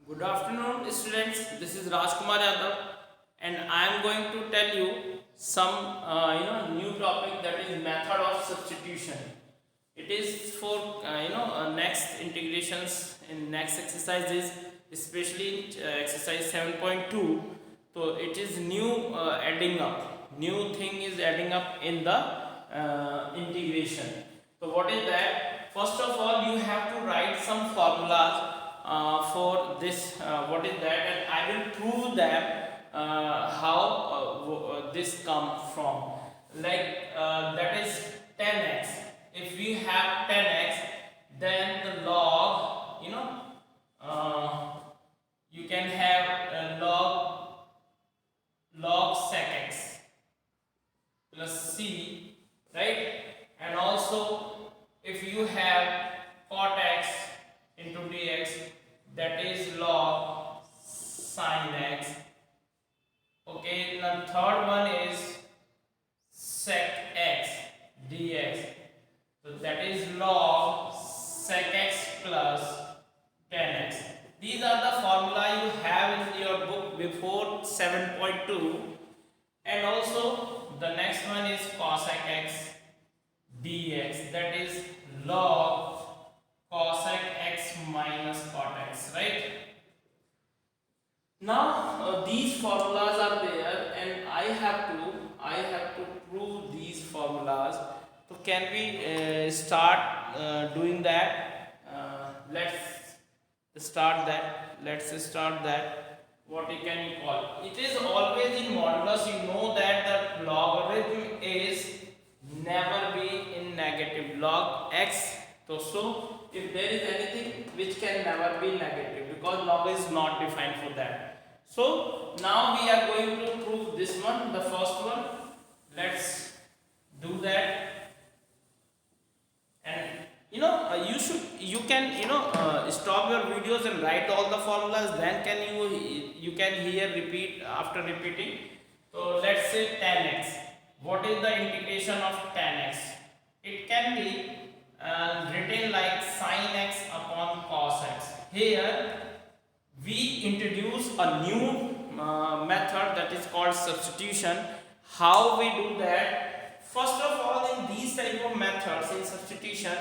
Good afternoon, students. This is Rajkumar Yadav, and I am going to tell you some new topic, that is method of substitution. It is for next integrations in next exercises, especially in exercise 7.2. So it is new adding up. New thing is adding up in the integration. So what is that? First of all, you have to write some formulas for this. What is that? And I will prove them how this come from. Like that is 10x. If we have 10x, then the log, you can have log sec x plus c, right? And also if you have cot x into dx, that is log sin x. Okay, the third one is sec x dx, so that is log sec x plus 10x. These are the formula you have in your book before 7.2. And also the next one is cosec x dx, that is log cosec x minus cot x, right? Now these formulas are there, and I have to prove these formulas. So can we start doing that? Let's start that. What you can you call? It is always in modulus. You know that the logarithm is never be in negative. Log x. So if there is anything which can never be negative, because log is not defined for that. So now we are going to prove this one, the first one. Let's do that. And you can stop your videos and write all the formulas, then you can hear repeat after repeating. So let's say 10x. What is the integration of 10x? It can be written like sin x upon cos x. Here we introduce a new method, that is called substitution. How we do that? First of all, in these type of methods in substitution,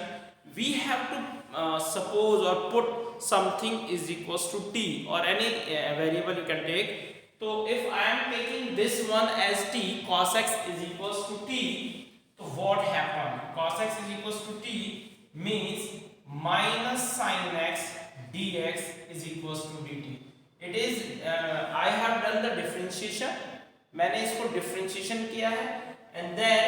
we have to suppose or put something is equals to t, or any variable you can take. So if I am taking this one as t, cos x is equals to t, so what happened? Cos x is equals to t means minus sin x dx is equals to dt. It is I have done the differentiation, मैंने इसको differentiation किया है, and then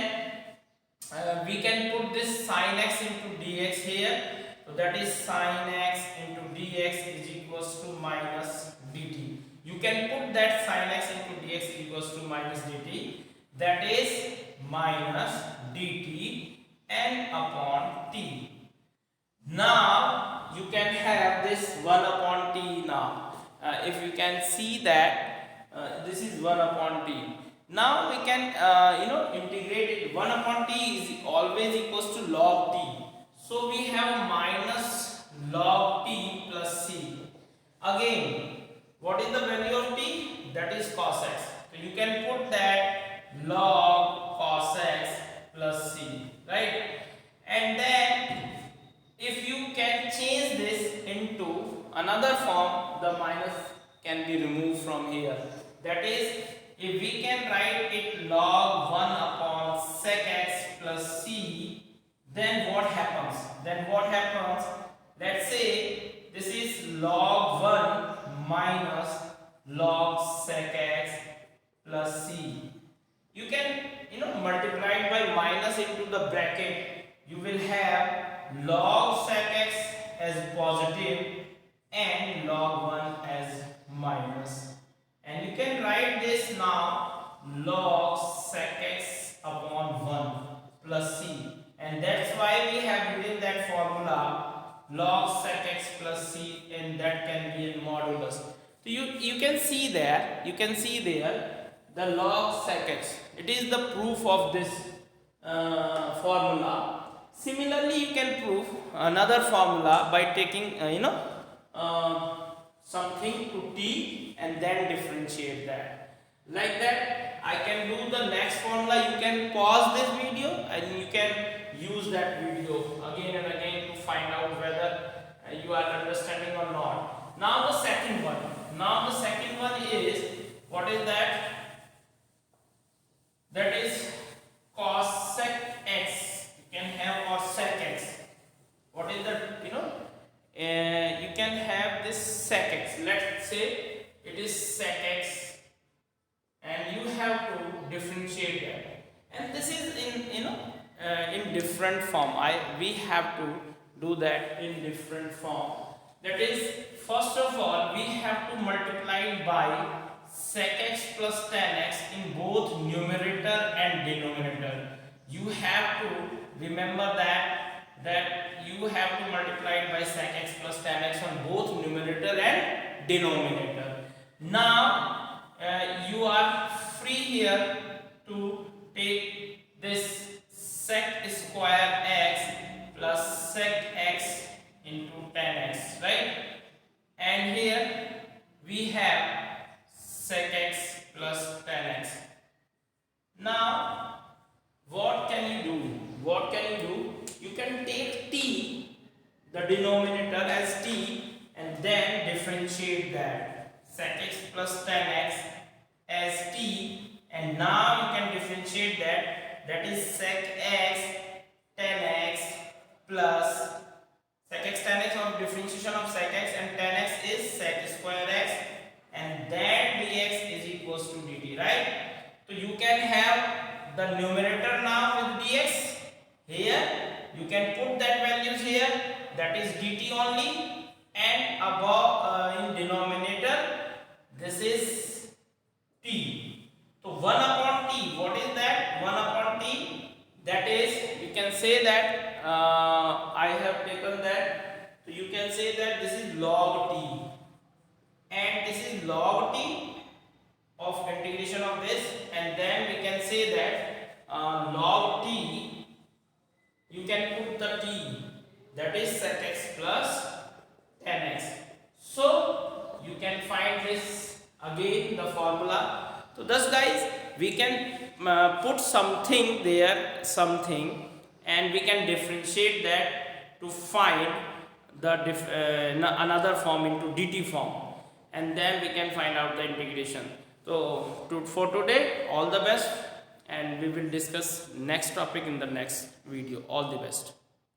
we can put this sin x into dx here. So that is sin x into dx is equals to minus dt. You can put that sin x into dx equals to minus dt, that is minus dt n upon t. Now you can have this 1 upon t now. If you can see that this is 1 upon t. Now we can integrate it. 1 upon t is always equals to log t. So we have minus log t plus c. Again, what is the value of t? That is cos x. So you can put that log cos x plus c, right? And then if you can change this into another form, the minus can be removed from here. That is, if we can write it log 1 upon sec x plus c, then what happens? Let's say this is log 1 minus log sec x plus c. You can multiply it by minus into the bracket. You will have log sec x as positive and log 1 as minus. And you can write this now log sec x upon 1 plus c. And that's why we have written that formula log sec x plus c, and that can be in modulus. So you can see there, the log sec x. It is the proof of this formula. Similarly, you can prove another formula by taking something into t and then differentiate that. Like that, I can do the next formula. You can pause this video and you can use that video again and again to find out whether you are understanding or not. Now the second one. Now the second one is, what is that? That is cos sec x. You can have or sec x. What is that? You can have this sec x. Let's say it is sec x, and you have to differentiate that. And this is in different form. We have to do that in different form. That is, first of all, we have to multiply by sec x plus tan x in both numerator and denominator. You have to remember that you have to multiply it by sec x plus tan x on both numerator and denominator. Now you are free here to take this sec square x plus sec x into tan x, right? And here we have sec x plus tan x. Now what can you do? What can you do? You can take t, the denominator, as t, and then differentiate that sec x plus tan x as t, and now you can differentiate that is sec x tan x plus sec x tan x, of differentiation of sec x and tan x is sec square x, and that dx is equals to dt, right? So you can have the numerator now with dx here. You can put that values here, that is dt only, and above in denominator this is t. So 1 upon t, what is that? 1 upon t, that is, you can say that I have taken that, so you can say that this is log t, and this is log t of integration of this, and then we can say that log t, you can put the t, that is sec x plus tan x. So you can find this again, the formula. So thus guys, we can put something there, something, and we can differentiate that to find the another form into dt form, and then we can find out the integration. So for today, all the best, and we will discuss next topic in the next video. All the best.